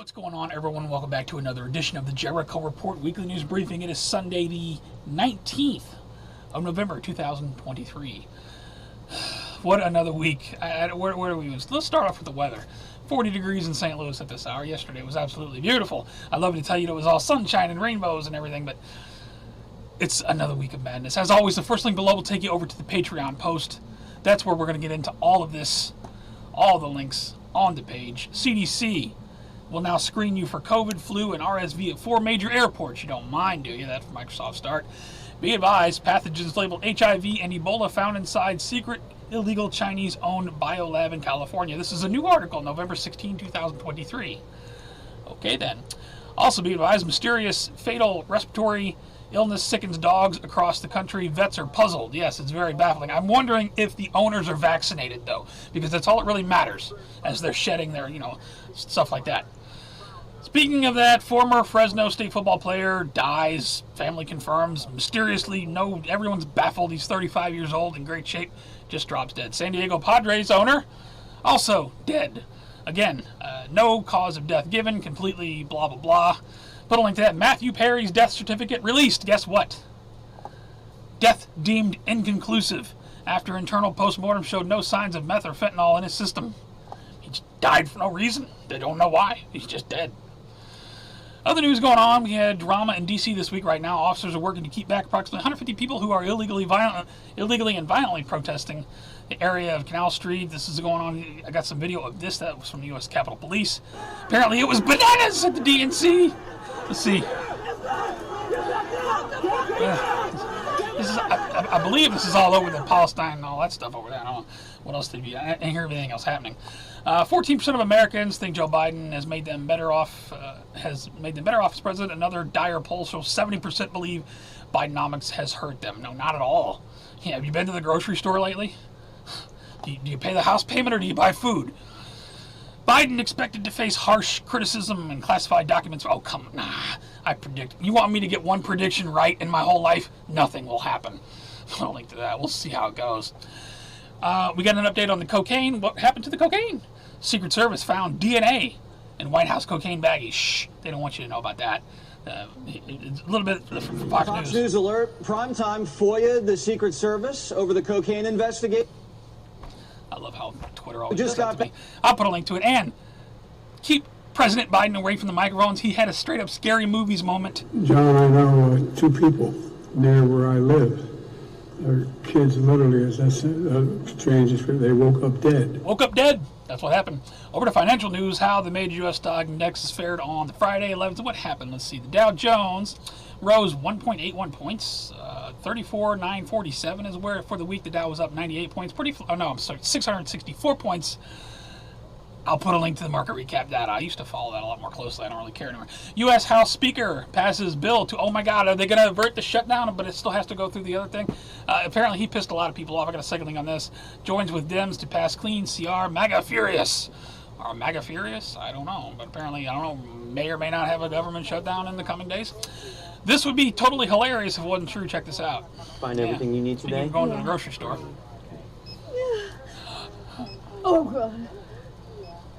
What's going on, everyone? Welcome back to another edition of the Jericho Report Weekly News Briefing. It is Sunday, the 19th of November, 2023. What another week. Where do we use? Let's start off with the weather. 40 degrees in St. Louis at this hour. Yesterday was absolutely beautiful. I'd love to tell you it was all sunshine and rainbows and everything, but it's another week of madness. As always, the first link below will take you over to the Patreon post. That's where we're going to get into all of this, all the links on the page. CDC will now screen you for COVID, flu, and RSV at 4 major airports. You don't mind, do you? That's from Microsoft Start. Be advised, pathogens labeled HIV and Ebola found inside secret illegal Chinese-owned biolab in California. This is a new article, November 16, 2023. Okay, then. Also be advised, mysterious fatal respiratory illness sickens dogs across the country. Vets are puzzled. Yes, it's very baffling. I'm wondering if the owners are vaccinated, though, because that's all that really matters as they're shedding their, stuff like that. Speaking of that, former Fresno State football player dies. Family confirms. Mysteriously, everyone's baffled. He's 35 years old, in great shape. Just drops dead. San Diego Padres owner, also dead. Again, no cause of death given. Completely blah, blah, blah. Put a link to that. Matthew Perry's death certificate released. Guess what? Death deemed inconclusive after internal postmortem showed no signs of meth or fentanyl in his system. He just died for no reason. They don't know why. He's just dead. Other news going on, we had drama in D.C. this week right now. Officers are working to keep back approximately 150 people who are illegally and violently protesting the area of Canal Street. This is going on. I got some video of this that was from the U.S. Capitol Police. Apparently it was bananas at the DNC. Let's see. I believe this is all over the Palestine and all that stuff over there. I don't know what else to be. I didn't hear everything else happening. 14% of Americans think Joe Biden has made them better off. As president. Another dire poll shows 70% believe Bidenomics has hurt them. No, not at all. Yeah, have you been to the grocery store lately? Do you pay the house payment or do you buy food? Biden expected to face harsh criticism and classified documents. Oh, come on. I predict. You want me to get one prediction right in my whole life? Nothing will happen. I'll link to that. We'll see how it goes. We got an update on the cocaine. What happened to the cocaine? Secret Service found DNA in White House cocaine baggies. Shh, they don't want you to know about that. It's a little bit from Fox News. News alert, primetime FOIA, the Secret Service over the cocaine investigation. I love how Twitter always does that to me. I'll put a link to it. And keep President Biden away from the microphones. He had a straight-up scary movies moment. John, I know 2 people near where I live. Their kids literally, as I said, strange, they woke up dead. Woke up dead. That's what happened. Over to financial news, how the major U.S. stock indexes fared on the Friday 11th. What happened? Let's see. The Dow Jones rose 1.81 points. 34,947 is where for the week the Dow was up 98 points. 664 points. I'll put a link to the market recap data. I used to follow that a lot more closely. I don't really care anymore. U.S. House Speaker passes bill to, oh my God, are they going to avert the shutdown? But it still has to go through the other thing. Apparently he pissed a lot of people off. I got a second link on this. Joins with Dems to pass clean CR. MAGA furious. Are MAGA furious? I don't know. But apparently, I don't know, may or may not have a government shutdown in the coming days. This would be totally hilarious if it wasn't true. Check this out. Find everything you need today. You're going to the grocery store. Oh, God.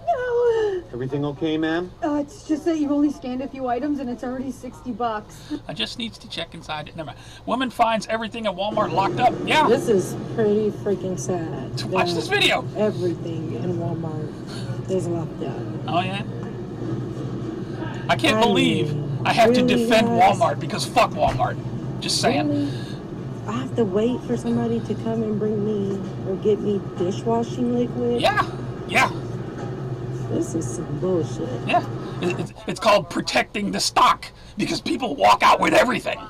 No. Everything okay, ma'am? It's just that you've only scanned a few items and it's already $60. I just needs to check inside it. Never mind. Woman finds everything at Walmart locked up. Yeah. This is pretty freaking sad. Watch this video. Everything in Walmart is locked up. Oh, yeah? I can't believe I have to defend Walmart because fuck Walmart. Just saying. Really? I have to wait for somebody to come and bring me or get me dishwashing liquid? Yeah. Yeah. This is some bullshit. Yeah. It's called protecting the stock because people walk out with everything.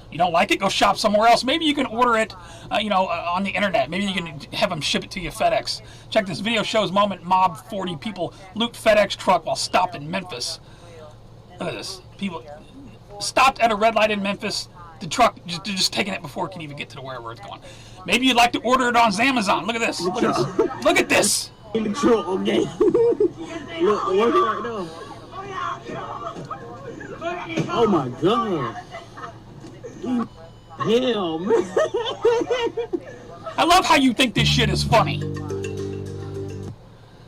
You don't like it? Go shop somewhere else. Maybe you can order it, on the internet. Maybe you can have them ship it to you FedEx. Check this video shows moment mob 40 people loot FedEx truck while stopped in Memphis. Look at this. People stopped at a red light in Memphis. The truck, just taking it before it can even get to wherever it's going. Maybe you'd like to order it on Amazon. Look at this. Look at this. Look at this. In the truck, okay? Look, working right now. Oh my God. Hell, man. I love how you think this shit is funny.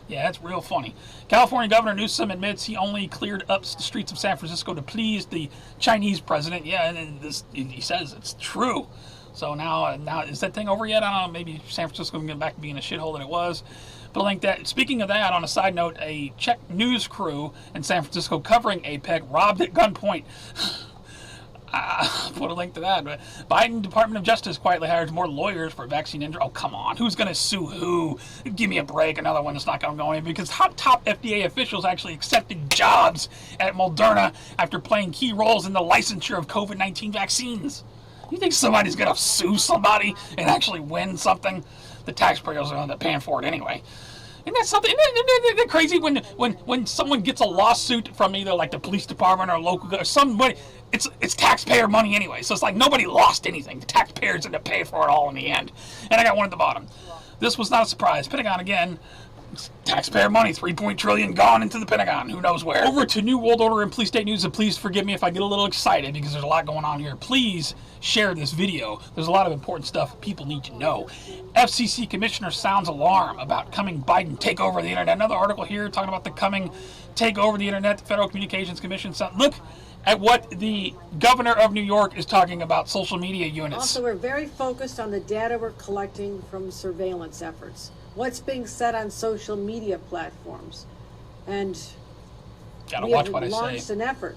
Yeah, that's real funny. California Governor Newsom admits he only cleared up the streets of San Francisco to please the Chinese president. Yeah, and he says it's true. So now is that thing over yet? I don't know. Maybe San Francisco can get back to being a shithole that it was. But like that. Speaking of that, on a side note, a Czech news crew in San Francisco covering APEC robbed at gunpoint. Put a link to that. But Biden Department of Justice quietly hires more lawyers for vaccine injury. Oh, come on. Who's going to sue who? Give me a break. Another one that's not going to go anywhere because top FDA officials actually accepted jobs at Moderna after playing key roles in the licensure of COVID-19 vaccines. You think somebody's going to sue somebody and actually win something? The taxpayers are going to end up paying for it anyway. Isn't that something? Isn't that crazy when someone gets a lawsuit from either like the police department or local or somebody? It's taxpayer money anyway, so it's like nobody lost anything. The taxpayers end up paying for it all in the end. And I got one at the bottom. This was not a surprise. Pentagon again. Taxpayer money, $3 trillion gone into the Pentagon. Who knows where? Over to New World Order and Police State News, and please forgive me if I get a little excited because there's a lot going on here. Please share this video. There's a lot of important stuff people need to know. FCC Commissioner sounds alarm about coming Biden take over the internet. Another article here talking about the coming take over the internet. The Federal Communications Commission. Look at what the governor of New York is talking about social media units. Also, we're very focused on the data we're collecting from surveillance efforts. What's being said on social media platforms. And we have launched an effort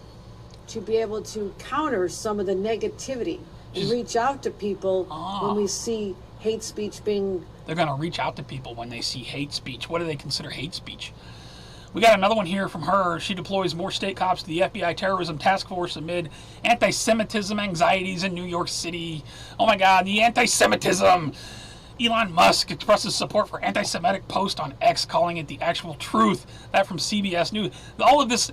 to be able to counter some of the negativity and reach out to people when we see hate speech being... They're going to reach out to people when they see hate speech. What do they consider hate speech? We got another one here from her. She deploys more state cops to the FBI terrorism task force amid anti-Semitism anxieties in New York City. Oh my God, the anti-Semitism. Elon Musk expresses support for anti-Semitic post on X, calling it the actual truth. That from CBS News. All of this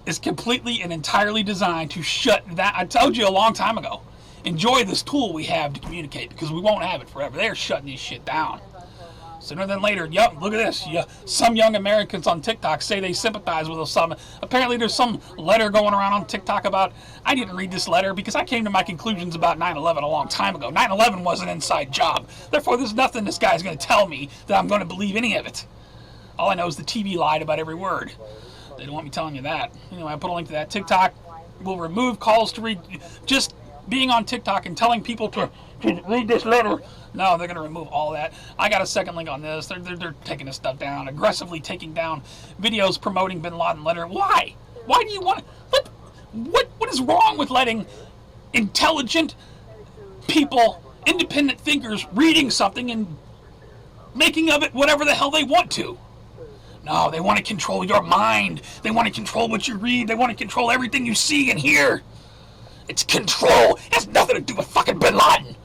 is completely and entirely designed to shut that. I told you a long time ago. Enjoy this tool we have to communicate because we won't have it forever. They're shutting this shit down. Sooner than later, look at this. Some young Americans on TikTok say they sympathize with Osama. Apparently there's some letter going around on TikTok about, I didn't read this letter because I came to my conclusions about 9/11 a long time ago. 9/11 was an inside job. Therefore, there's nothing this guy's going to tell me that I'm going to believe any of it. All I know is the TV lied about every word. They don't want me telling you that. Anyway, I put a link to that. TikTok will remove calls to read. Just being on TikTok and telling people to read this letter. No, they're going to remove all that. I got a second link on this. They're taking this stuff down, aggressively taking down videos promoting Bin Laden letter. Why? Why do you want to? What is wrong with letting intelligent people, independent thinkers, reading something and making of it whatever the hell they want to? No, they want to control your mind. They want to control what you read. They want to control everything you see and hear. It's control. It has nothing to do with fucking Bin Laden.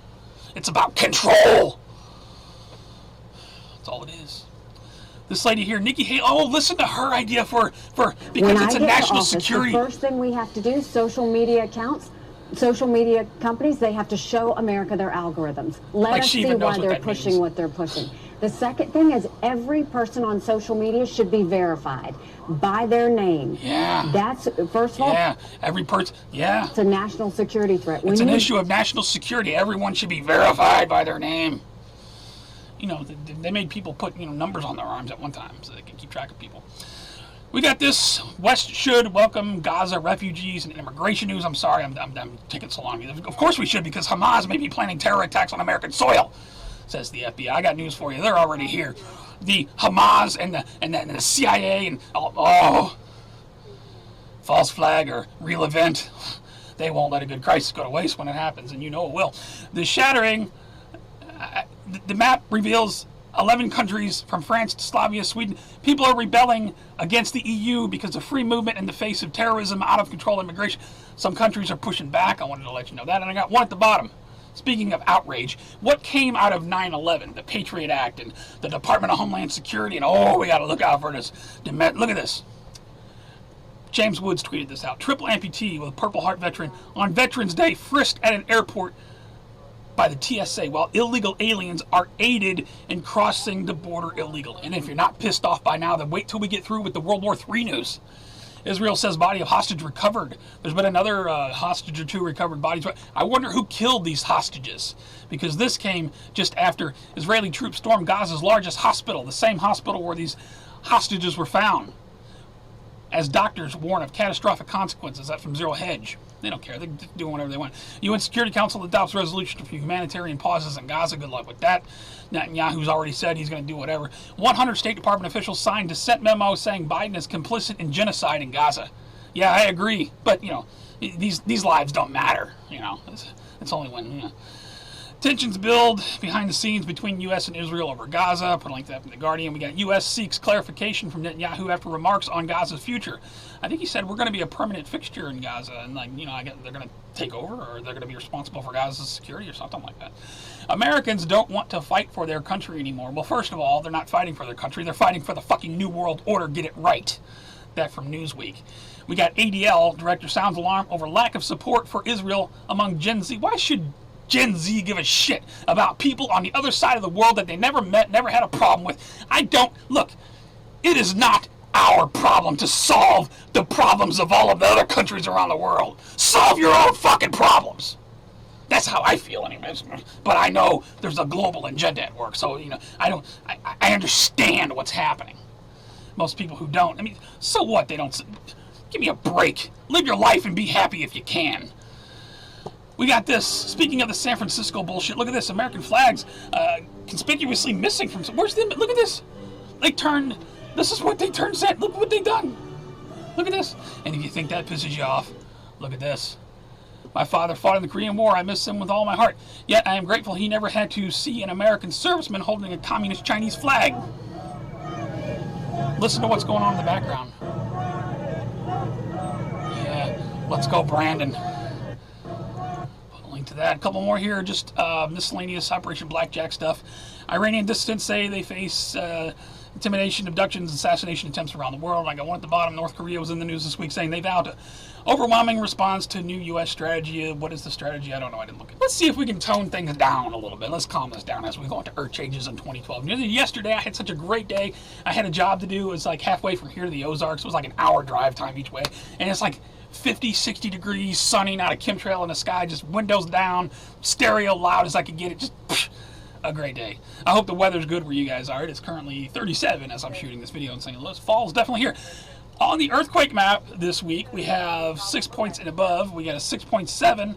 It's about control. That's all it is. This lady here, Nikki Haley. Oh, listen to her idea for because it's a national security. The first thing we have to do, social media accounts, social media companies, they have to show America their algorithms. Let us see why they're pushing what they're pushing. The second thing is every person on social media should be verified by their name. Yeah. That's, first of all. Yeah, every person, yeah. It's a national security threat. It's an issue of national security. Everyone should be verified by their name. You know, they made people put, numbers on their arms at one time so they can keep track of people. We got this. West should welcome Gaza refugees and immigration news. I'm sorry, I'm taking so long. Of course we should, because Hamas may be planning terror attacks on American soil, says the FBI. I got news for you. They're already here. The Hamas and the CIA and false flag or real event. They won't let a good crisis go to waste when it happens, and you know it will. The shattering. The map reveals 11 countries from France to Slavia, Sweden. People are rebelling against the EU because of free movement in the face of terrorism, out of control immigration. Some countries are pushing back. I wanted to let you know that. And I got one at the bottom. Speaking of outrage, what came out of 9/11? The Patriot Act and the Department of Homeland Security. And we got to look out for this. Look at this. James Woods tweeted this out. Triple amputee with a Purple Heart veteran on Veterans Day frisked at an airport by the TSA while illegal aliens are aided in crossing the border illegal. And if you're not pissed off by now, then wait till we get through with the World War III news. Israel says body of hostage recovered. There's been another hostage or two recovered bodies. I wonder who killed these hostages, because this came just after Israeli troops stormed Gaza's largest hospital, the same hospital where these hostages were found as doctors warn of catastrophic consequences. That's from Zero Hedge. They don't care. They're doing whatever they want. UN Security Council adopts resolution for humanitarian pauses in Gaza. Good luck with that. Netanyahu's already said he's going to do whatever. 100 State Department officials signed dissent memo saying Biden is complicit in genocide in Gaza. Yeah, I agree. But, these lives don't matter. It's only when, Tensions build behind the scenes between U.S. and Israel over Gaza. Put a link to that from The Guardian. We got U.S. seeks clarification from Netanyahu after remarks on Gaza's future. I think he said we're going to be a permanent fixture in Gaza, and they're going to take over, or they're going to be responsible for Gaza's security or something like that. Americans don't want to fight for their country anymore. Well, first of all, they're not fighting for their country. They're fighting for the fucking New World Order. Get it right. That from Newsweek. We got ADL, director sounds alarm over lack of support for Israel among Gen Z. Why should Gen Z give a shit about people on the other side of the world that they never met, never had a problem with? Look, it is not our problem to solve the problems of all of the other countries around the world. Solve your own fucking problems. That's how I feel anyways. But I know there's a global agenda at work, so, I understand what's happening. Most people who don't, so what? They don't. Give me a break. Live your life and be happy if you can. We got this. Speaking of the San Francisco bullshit, look at this. American flags conspicuously missing from. Where's them? Look at this. This is what they turned. Look what they done. Look at this. And if you think that pisses you off, look at this. My father fought in the Korean War. I miss him with all my heart. Yet I am grateful he never had to see an American serviceman holding a communist Chinese flag. Listen to what's going on in the background. Yeah, let's go, Brandon. To that. A couple more here, just miscellaneous Operation Blackjack stuff. Iranian dissidents say they face intimidation, abductions, assassination attempts around the world. I got one at the bottom. North Korea was in the news this week saying they vowed to overwhelming response to new U.S. strategy. What is the strategy? I don't know. I didn't look at it. Let's see if we can tone things down a little bit. Let's calm this down as we go into Earth changes in 2012. Yesterday, I had such a great day. I had a job to do. It was like halfway from here to the Ozarks. It was like an hour drive time each way. And it's like 50, 60 degrees, sunny, not a chemtrail in the sky, just windows down, stereo loud as I could get it. Just a great day. I hope the weather's good where you guys are. It is currently 37 as I'm shooting this video in St. Louis. Fall's definitely here. On the earthquake map this week, we have 6 points and above. We got a 6.7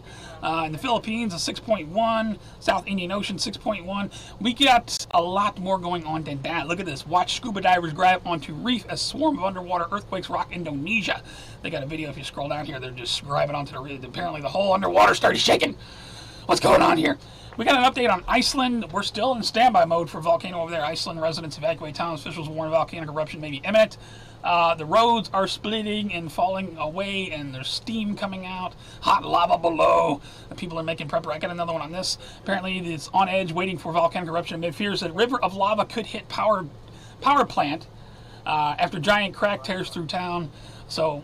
in the Philippines, a 6.1, South Indian Ocean 6.1. We got a lot more going on than that. Look at this. Watch scuba divers grab onto reef as swarm of underwater earthquakes rock Indonesia. They got a video if you scroll down here. They're just grabbing onto the reef. Apparently the whole underwater started shaking. What's going on here? We got an update on Iceland. We're still in standby mode for volcano over there. Iceland residents evacuate towns. Officials warn volcanic eruption may be imminent. The roads are splitting and falling away, and there's steam coming out. Hot lava below. People are making prep. I got another one on this. Apparently, it's on edge, waiting for volcanic eruption amid fears that a river of lava could hit power plant after giant crack tears through town. So,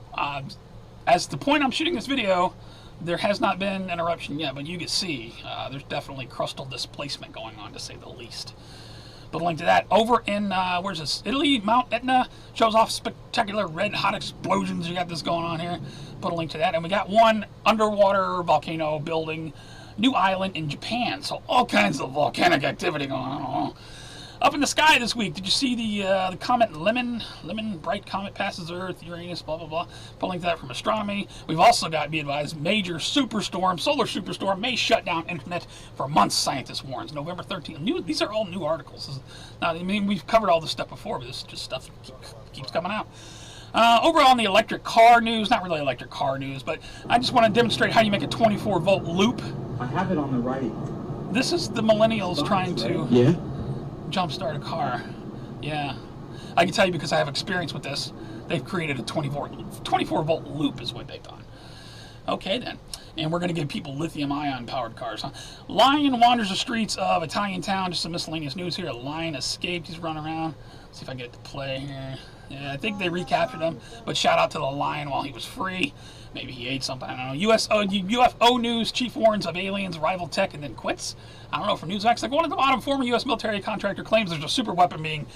as the point I'm shooting this video, there has not been an eruption yet, but you can see there's definitely crustal displacement going on, to say the least. Put a link to that. Over in, where's this? Italy, Mount Etna shows off spectacular red hot explosions. You got this going on here. Put a link to that. And we got one underwater volcano building, new island in Japan. So all kinds of volcanic activity going on. Up in the sky this week, did you see the comet Lemon? Bright comet passes Earth, Uranus, blah, blah, blah. Put a link to that from astronomy. We've also got, be advised, major superstorm, solar superstorm may shut down internet for months, scientists warns. November 13th. These are all new articles. Now, we've covered all this stuff before, but this is just stuff that keeps coming out. Over on the electric car news, not really electric car news, but I just want to demonstrate how you make a 24-volt loop. I have it on the right. This is the millennials trying to... Yeah? Jumpstart a car. Yeah. I can tell you because I have experience with this. They've created a 24-volt loop is what they've done. Okay, then. And we're going to give people lithium-ion powered cars. Huh? Lion wanders the streets of Italian town. Just some miscellaneous news here. A lion escaped. He's running around. Let's see if I get it to play here. Yeah, I think they recaptured him. But shout out to the lion while he was free. Maybe he ate something. I don't know. UFO news. Chief warns of aliens, rival tech, and then quits. I don't know, from Newsmax. Like one at the bottom, former U.S. military contractor claims there's a super weapon being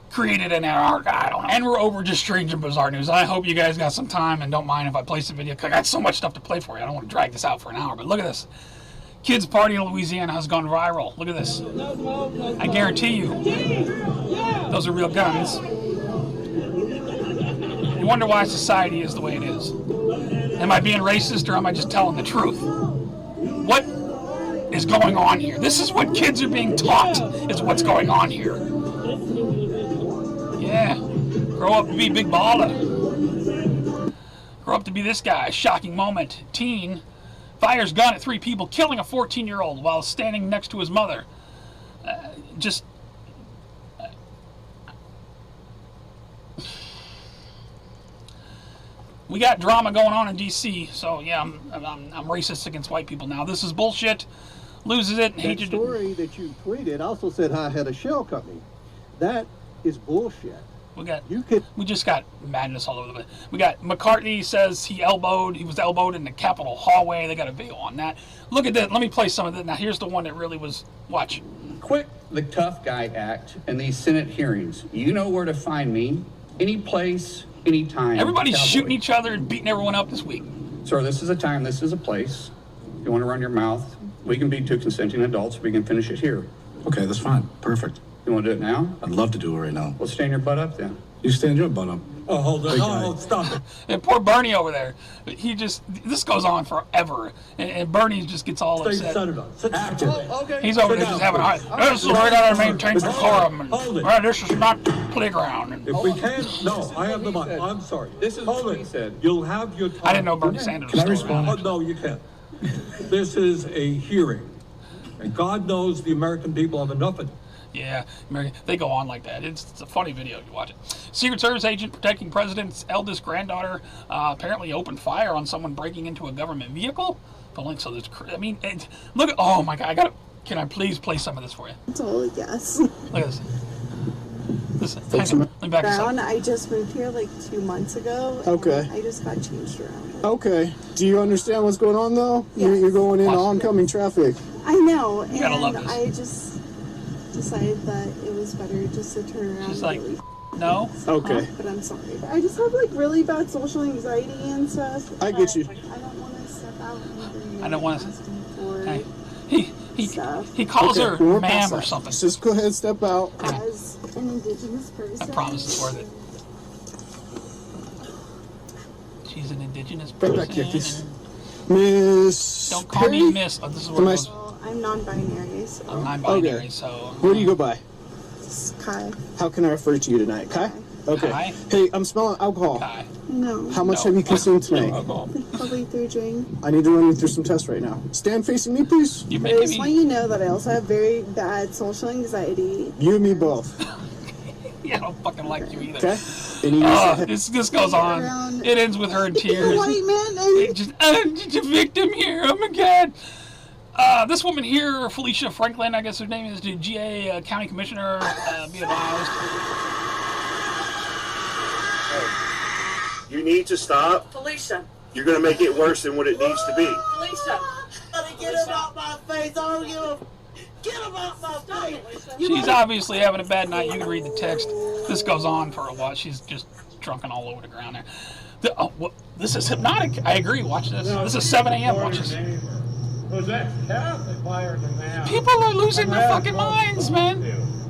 created in Antarctica. I don't know. And we're over just strange and bizarre news. I hope you guys got some time and don't mind if I play some video, because I got so much stuff to play for you. I don't want to drag this out for an hour, but look at this. Kids party in Louisiana has gone viral. Look at this. I guarantee you, those are real guns. wonder why society is the way it is. Am I being racist or am I just telling the truth? What is going on here? This is what kids are being taught, is what's going on here. Yeah. Grow up to be big baller. Grow up to be this guy. Shocking moment. Teen fires gun at 3 people, killing a 14-year-old while standing next to his mother. We got drama going on in D.C., so yeah, I'm racist against white people now. This is bullshit. Loses it. That story that you tweeted also said I had a shell company. That is bullshit. We just got madness all over the place. We got McCartney says he was elbowed in the Capitol hallway. They got a video on that. Look at that. Let me play some of that. Now here's the one that really was. Watch. Quit the tough guy act in these Senate hearings. You know where to find me. Any place, anytime. Everybody's shooting each other and beating everyone up this week. Sir, this is a time, this is a place. If you want to run your mouth, we can be 2 consenting adults. We can finish it here. Okay, that's fine. Perfect. You want to do it now? I'd love to do it right now. Well, stand your butt up then. You stand your butt up. Oh, hold on. No, stop it. And poor Bernie over there. This goes on forever. And Bernie just gets all upset. Okay. He's over there just having a heart. This is where I gotta maintain decorum. This is not playground. If we can, no, I have the mic. I'm sorry. This is what he said. You'll have your time. I didn't know Bernie Sanders was still around. Oh, no, you can't. This is a hearing. And God knows the American people have enough of it. Yeah, they go on like that. It's a funny video. You watch it. Secret Service agent protecting president's eldest granddaughter apparently opened fire on someone breaking into a government vehicle. The link, so there's. I mean, look at. Oh my God! Can I please play some of this for you? Totally yes. Look at this. Listen, let me back this up. I just moved here like 2 months ago. Okay. I just got changed around. Okay. Do you understand what's going on though? Yes. You're going into oncoming traffic. I know, You gotta love this. I just decided that it was better just to turn around. She's like, really no. Okay. but I'm sorry. I just have like really bad social anxiety and stuff. I get you. I don't want to step out and I don't want to. for He calls her we're ma'am past or that. something. Just go ahead and step out. as an indigenous person. I promise it's worth it. She's an indigenous Right person. back here, please. Miss. Don't call me Perry? Miss. This is where it goes. Well, I'm non-binary, so I'm non-binary, Okay. so. What do you go by? it's Kai. How can I refer to you tonight? Kai? Okay. Kai? Hey, I'm smelling alcohol. Kai. No. How much have you consumed tonight? Probably 3 drinks. I need to run you through some tests right now. Stand facing me, please. You're I making just want me. you to know that I also have very bad social anxiety. You and me both. Yeah, I don't fucking like you either. Okay? And you need to This goes on. It ends with her in tears. White man It just, I'm just a victim here. Oh my God. This woman here, Felicia Franklin, I guess her name is, the GA County Commissioner, be advised. You need to stop. Felicia. You're going to make it worse than what it needs to be. Felicia. Get him out my face. I don't give a... Get him out my face. She's obviously having a bad night. You can read the text. This goes on for a while. She's just drunken all over the ground there. This is hypnotic. I agree. Watch this. This is 7 a.m. Watch this. Was that Catholic fire than that? People are losing their fucking minds, man.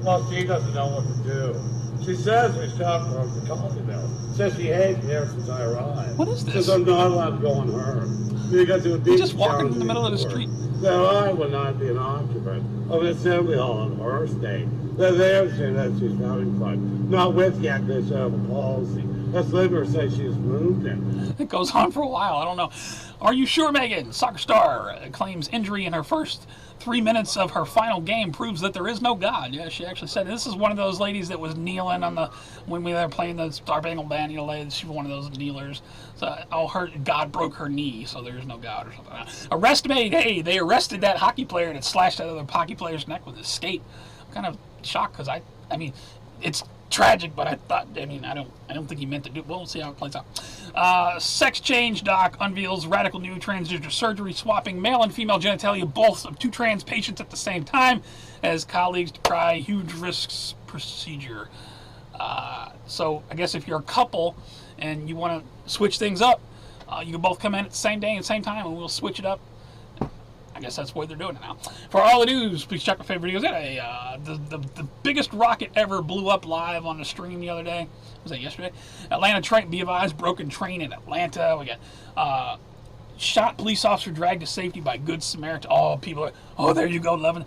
Well, she doesn't know what to do. She says they stopped her from coffee mill. Says she hates me ever since I arrived. What is this? Says I'm not allowed to go on her. You got to He's just walking in the middle of the street. So I will not be an occupant of an assembly hall on her state. They're saying that she's having fun. Not with yet this policy. Let's let her say she's moved in. It goes on for a while. I don't know. Are you sure, Megan? Soccer star claims injury in her first 3 minutes of her final game proves that there is no God. Yeah, she actually said this is one of those ladies that was kneeling on the when we were playing the Star Spangled Banner. You know, she was one of those kneelers. So God broke her knee, so there is no God or something. Arrest made. Hey, they arrested that hockey player that slashed that other hockey player's neck with his skate. I'm kind of shocked because I mean, it's tragic, but I don't think he meant to do. We'll see how it plays out. Sex change doc unveils radical new transgender surgery, swapping male and female genitalia, both of 2 trans patients at the same time, as colleagues decry huge risks procedure. So I guess if you're a couple and you want to switch things up, you can both come in at the same day and same time, and we'll switch it up. I guess that's the way they're doing it now. For all the news, please check my favorite videos. The biggest rocket ever blew up live on the stream the other day. Was that yesterday? Atlanta train, BFI's broken train in Atlanta. We got shot police officer dragged to safety by Good Samaritan. Oh, people are, oh, there you go, Levin.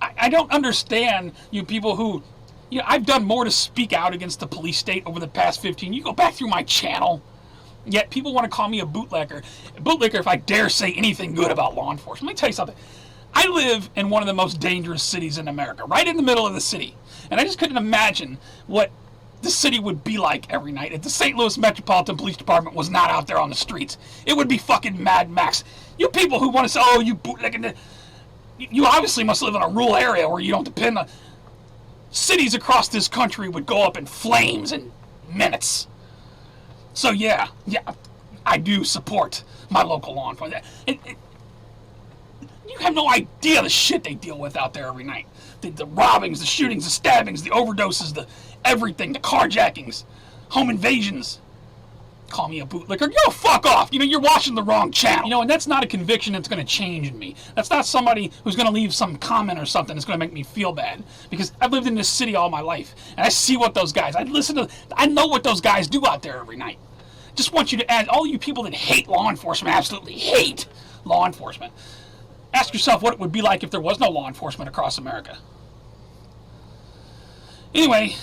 I don't understand you people who, you know, I've done more to speak out against the police state over the past 15. You go back through my channel. Yet people want to call me a bootlegger. If I dare say anything good about law enforcement. Let me tell you something. I live in one of the most dangerous cities in America, right in the middle of the city. And I just couldn't imagine what the city would be like every night if the St. Louis Metropolitan Police Department was not out there on the streets. It would be fucking Mad Max. You people who want to say, oh, you bootlegging, you obviously must live in a rural area where you don't depend on... Cities across this country would go up in flames in minutes. So yeah, I do support my local law enforcement. You have no idea the shit they deal with out there every night. The robbings, the shootings, the stabbings, the overdoses, the everything, the carjackings, home invasions. Call me a bootlicker. Yo, fuck off. You know, you're watching the wrong channel. You know, and that's not a conviction that's going to change in me. That's not somebody who's going to leave some comment or something that's going to make me feel bad. Because I've lived in this city all my life, and I see what those guys, I know what those guys do out there every night. Just want you to add, all you people that hate law enforcement, absolutely hate law enforcement, ask yourself what it would be like if there was no law enforcement across America. Anyway,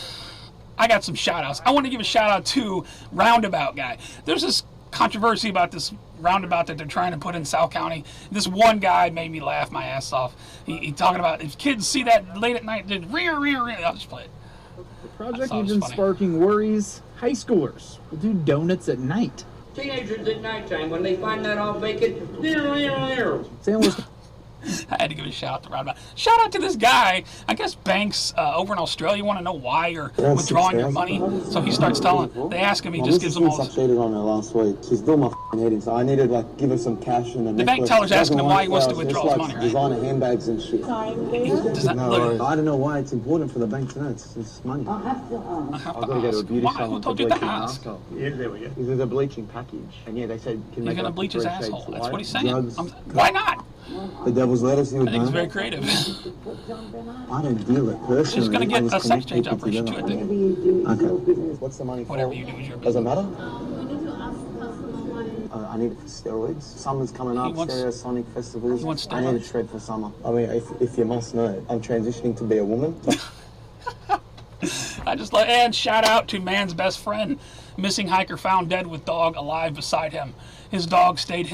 I got some shout outs. I want to give a shout out to Roundabout guy. There's this controversy about this roundabout that they're trying to put in South County. This one guy made me laugh my ass off. He talking about if kids see that late at night, then rear. I'll just play it. The project has been sparking worries. High schoolers will do donuts at night. Teenagers at nighttime, when they find that all vacant, I had to give a shout out to Roundabout. Shout out to this guy. I guess banks over in Australia want to know why you're withdrawing your money. So he starts telling. They ask him. He just gives them all. I cheated on her last week. She's doing my head, so I needed like give her some cash and the bank teller's asking him why he wants to withdraw his money. Right? Designer handbags and shit. No, I don't know why it's important for the bank to know. It's money. I've got to go to a beauty salon. Who told you to ask? Yeah, there we go. This is a bleaching package, and yeah, they said he's gonna bleach his asshole. That's what he's saying. Why not? The devil's lettuce. I think it's very creative. I don't deal it personally. She's going to get a sex change operation too, I think. Okay. What's the money for? Whatever you do is your business. Does it matter? I need it for steroids. Summer's coming up, Stereosonic festivals. He wants I need a shred for summer. I mean, if you must know, I'm transitioning to be a woman. I just like, and shout out to man's best friend. Missing hiker found dead with dog alive beside him. His dog stayed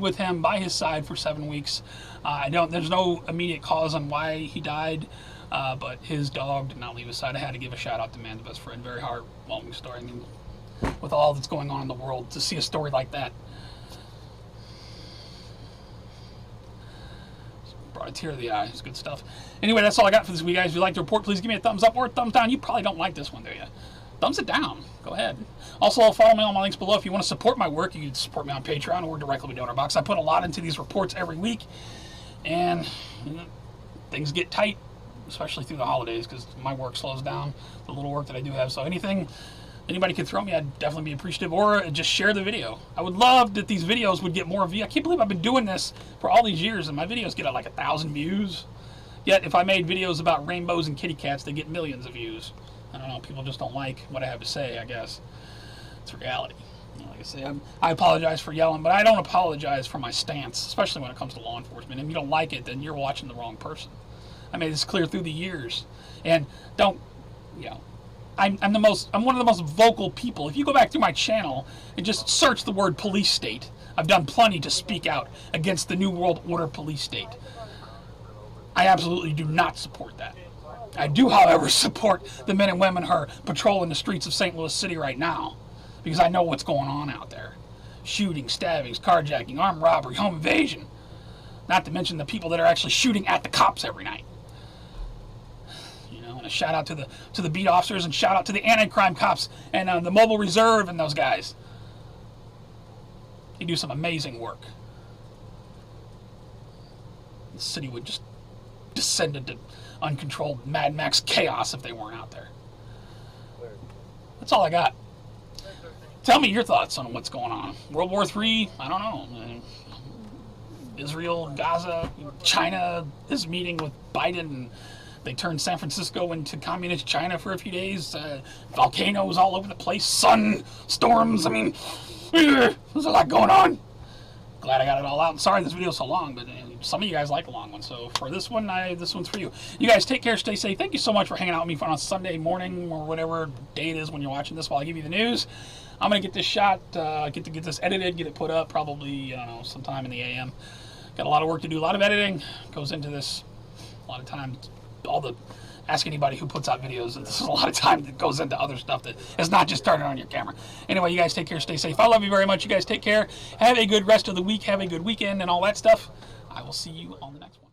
with him by his side for 7 weeks. There's no immediate cause on why he died, but his dog did not leave his side. I had to give a shout out to man's best friend. Very heartwarming story. I mean, with all that's going on in the world, to see a story like that brought a tear to the eye. It's good stuff. Anyway, that's all I got for this week, guys. If you like the report, please give me a thumbs up or a thumbs down. You probably don't like this one, do you? Thumbs it down. Go ahead. Also, follow me on my links below. If you want to support my work, you can support me on Patreon or directly with DonorBox. I put a lot into these reports every week, and things get tight, especially through the holidays, because my work slows down, the little work that I do have. So anything anybody could throw me, I'd definitely be appreciative, or just share the video. I would love that these videos would get more views. I can't believe I've been doing this for all these years, and my videos get like 1,000 views. Yet, if I made videos about rainbows and kitty cats, they get millions of views. I don't know, people just don't like what I have to say, I guess. It's reality. Like I say, I apologize for yelling, but I don't apologize for my stance, especially when it comes to law enforcement. And if you don't like it, then you're watching the wrong person. I made this clear through the years. And don't, I'm one of the most vocal people. If you go back through my channel and just search the word police state, I've done plenty to speak out against the New World Order police state. I absolutely do not support that. I do, however, support the men and women who are patrolling the streets of St. Louis City right now, because I know what's going on out there. Shooting, stabbings, carjacking, armed robbery, home invasion. Not to mention the people that are actually shooting at the cops every night. And a shout out to the beat officers, and shout out to the anti-crime cops and the mobile reserve and those guys. They do some amazing work. The city would just descend into uncontrolled Mad Max chaos if they weren't out there. That's all I got. Tell me your thoughts on what's going on. World War III? I don't know. Israel, Gaza, China is meeting with Biden. They turned San Francisco into communist China for a few days. Volcanoes all over the place. Sun storms. I mean, there's a lot going on. Glad I got it all out. I'm sorry this video's so long, but some of you guys like a long one. So for this one, this one's for you. You guys take care, stay safe. Thank you so much for hanging out with me on a Sunday morning or whatever day it is when you're watching this while I give you the news. I'm going to get this shot, get this edited, get it put up probably, I don't know, sometime in the AM. Got a lot of work to do. A lot of editing goes into this. A lot of time. Ask anybody who puts out videos. This is a lot of time that goes into other stuff that is not just turning on your camera. Anyway, you guys take care, stay safe. I love you very much. You guys take care. Have a good rest of the week. Have a good weekend and all that stuff. I will see you on the next one.